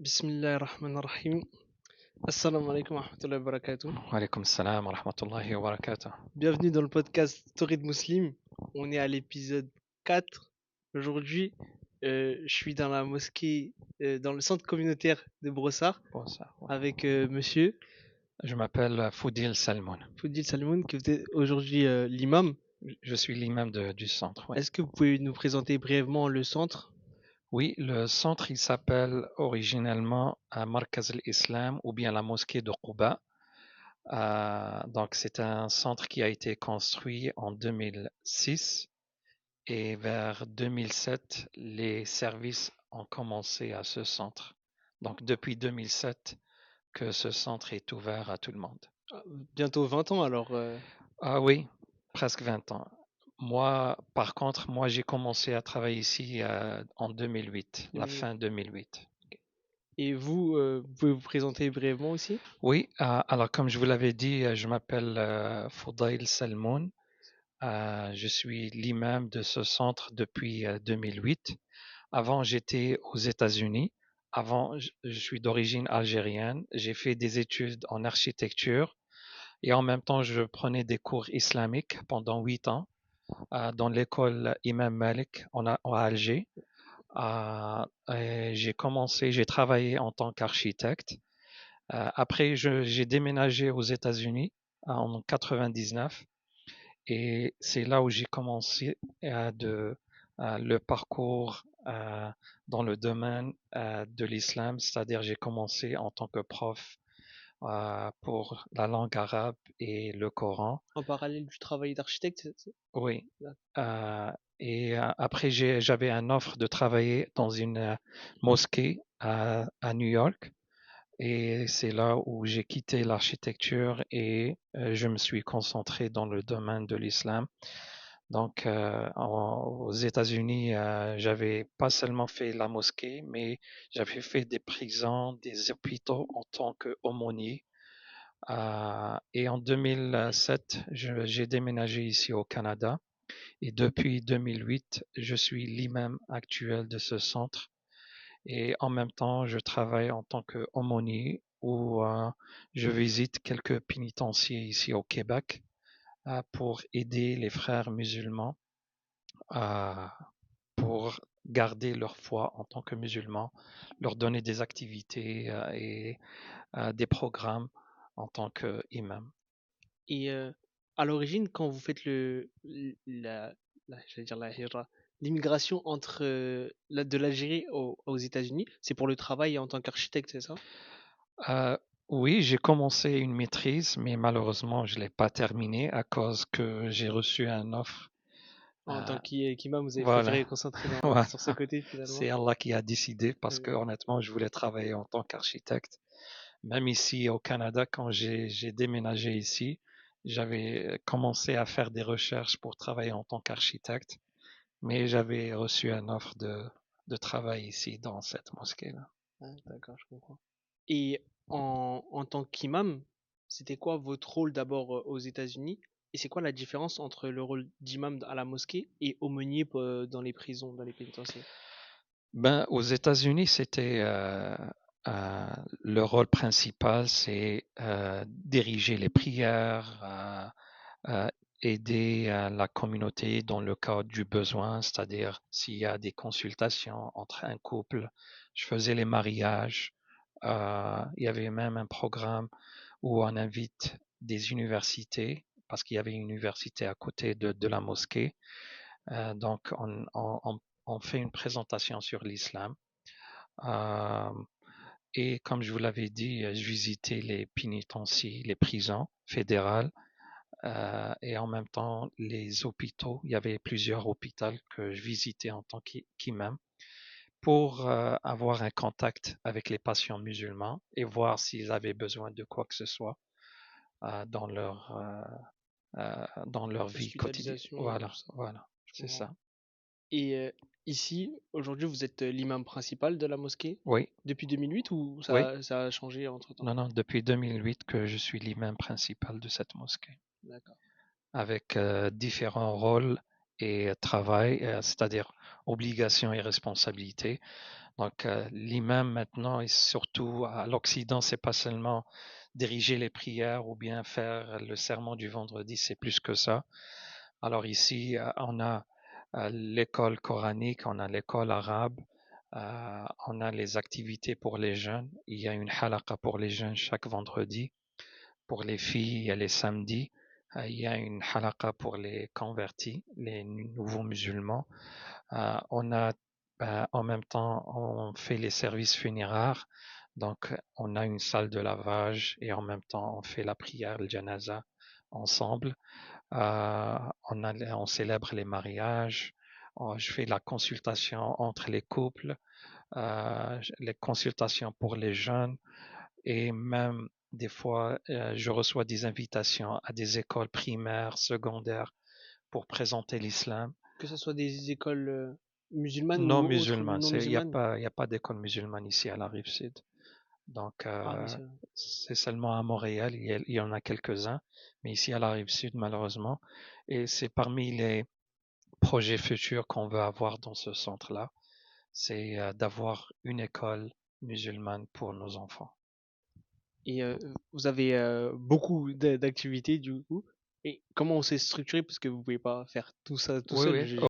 Bismillahir Rahmanir Rahim. Assalamu alaikum wa rahmatullahi wa barakatuh. Wa alaykum salam wa rahmatullahi wa barakatuh. Bienvenue dans le podcast Story de Muslim. On est à l'épisode 4. Aujourd'hui, je suis dans la mosquée, dans le centre communautaire de Brossard, Bonsoir. avec monsieur Je m'appelle Foudil Salmoun. Foudil Salmoun, qui est aujourd'hui l'imam. Je suis l'imam du centre. Ouais. Est-ce que vous pouvez nous présenter brièvement le centre? Oui, le centre, il s'appelle originellement Markaz al-Islam ou bien la mosquée de Quba. Donc, c'est un centre qui a été construit en 2006 et vers 2007, les services ont commencé à ce centre. Donc, depuis 2007 que ce centre est ouvert à tout le monde. Bientôt 20 ans alors. Ah oui, presque 20 ans. Moi, par contre, j'ai commencé à travailler ici en 2008, la 2008. fin 2008. Et vous pouvez vous présenter brièvement aussi? Oui, alors comme je vous l'avais dit, je m'appelle Foudail Salmoun. Je suis l'imam de ce centre depuis 2008. Avant, j'étais aux États-Unis. Avant, je suis d'origine algérienne. J'ai fait des études en architecture et en même temps, je prenais des cours islamiques pendant 8 ans. Dans l'école Imam Malik à Alger. J'ai travaillé en tant qu'architecte. Après, j'ai déménagé aux États-Unis en 99 et c'est là où j'ai commencé le parcours dans le domaine de l'islam, c'est-à-dire j'ai commencé en tant que prof pour la langue arabe et le Coran. En parallèle du travail d'architecte, Oui. D'accord. Après, j'avais une offre de travailler dans une mosquée à New York. Et c'est là où j'ai quitté l'architecture et je me suis concentré dans le domaine de l'islam. Donc, aux États-Unis, j'avais pas seulement fait la mosquée, mais j'avais fait des prisons, des hôpitaux en tant qu'aumônier. Et en 2007, j'ai déménagé ici au Canada. Et depuis 2008, je suis l'imam actuel de ce centre. Et en même temps, je travaille en tant qu'aumônier où je visite quelques pénitenciers ici au Québec pour aider les frères musulmans pour garder leur foi en tant que musulmans, leur donner des activités et des programmes en tant qu'imam. Et à l'origine, quand vous faites j'allais dire la hijra, l'immigration entre de l'Algérie aux États-Unis, c'est pour le travail en tant qu'architecte, c'est ça? Oui, j'ai commencé une maîtrise, mais malheureusement, je ne l'ai pas terminée à cause que j'ai reçu une offre. En tant qu'imam, vous avez Voilà, préféré concentrer voilà. sur ce côté finalement? C'est Allah qui a décidé parce que Euh, honnêtement, je voulais travailler en tant qu'architecte. Même ici au Canada, quand j'ai déménagé ici, j'avais commencé à faire des recherches pour travailler en tant qu'architecte, mais j'avais reçu une offre de travail ici dans cette mosquée-là. d'accord, je comprends. Et en tant qu'imam, c'était quoi votre rôle d'abord aux États-Unis? Et c'est quoi la différence entre le rôle d'imam à la mosquée et aumônier dans les prisons, dans les pénitenciers? Ben, aux États-Unis, c'était le rôle principal, c'est diriger les prières, aider la communauté dans le cas du besoin, c'est-à-dire s'il y a des consultations entre un couple, je faisais les mariages. Il y avait même un programme où on invite des universités, parce qu'il y avait une université à côté de la mosquée. Donc, on fait une présentation sur l'islam. Euh, et comme je vous l'avais dit, je visitais les pénitenciers, les prisons fédérales et en même temps les hôpitaux. Il y avait plusieurs hôpitaux que je visitais en tant qu'imam pour avoir un contact avec les patients musulmans et voir s'ils avaient besoin de quoi que ce soit dans leur vie quotidienne. Hospitalisation, tout Voilà, ça, voilà, je c'est comprends. ça. Et ici, aujourd'hui, vous êtes l'imam principal de la mosquée Oui, depuis 2008 ou oui. ça a changé entre-temps? Non, non, depuis 2008 que je suis l'imam principal de cette mosquée, D'accord. avec différents rôles et travail, c'est-à-dire obligations et responsabilités. Donc, l'imam maintenant, et surtout à l'Occident, c'est pas seulement diriger les prières ou bien faire le sermon du vendredi, c'est plus que ça. Alors ici, on a l'école coranique, on a l'école arabe, on a les activités pour les jeunes. Il y a une halaqa pour les jeunes chaque vendredi. Pour les filles, il y a les samedis. Il y a une halaqa pour les convertis, les nouveaux musulmans. On a en même temps, on fait les services funéraires. Donc, on a une salle de lavage et en même temps, on fait la prière, le janaza ensemble. On célèbre les mariages. Je fais la consultation entre les couples, les consultations pour les jeunes et même des fois, je reçois des invitations à des écoles primaires, secondaires pour présenter l'islam. Que ce soit des écoles musulmanes Non ou autres musulmane, non il n'y a musulmanes? pas, y a pas d'école musulmane ici à la rive sud. Donc, Ah oui, c'est vrai. c'est seulement à Montréal, il y en a quelques-uns, mais ici à la rive sud, malheureusement. Et c'est parmi les projets futurs qu'on veut avoir dans ce centre-là, c'est d'avoir une école musulmane pour nos enfants. Et vous avez beaucoup d'activités du coup. Et comment on s'est structuré parce que vous pouvez pas faire tout ça tout Oui, seul. oui,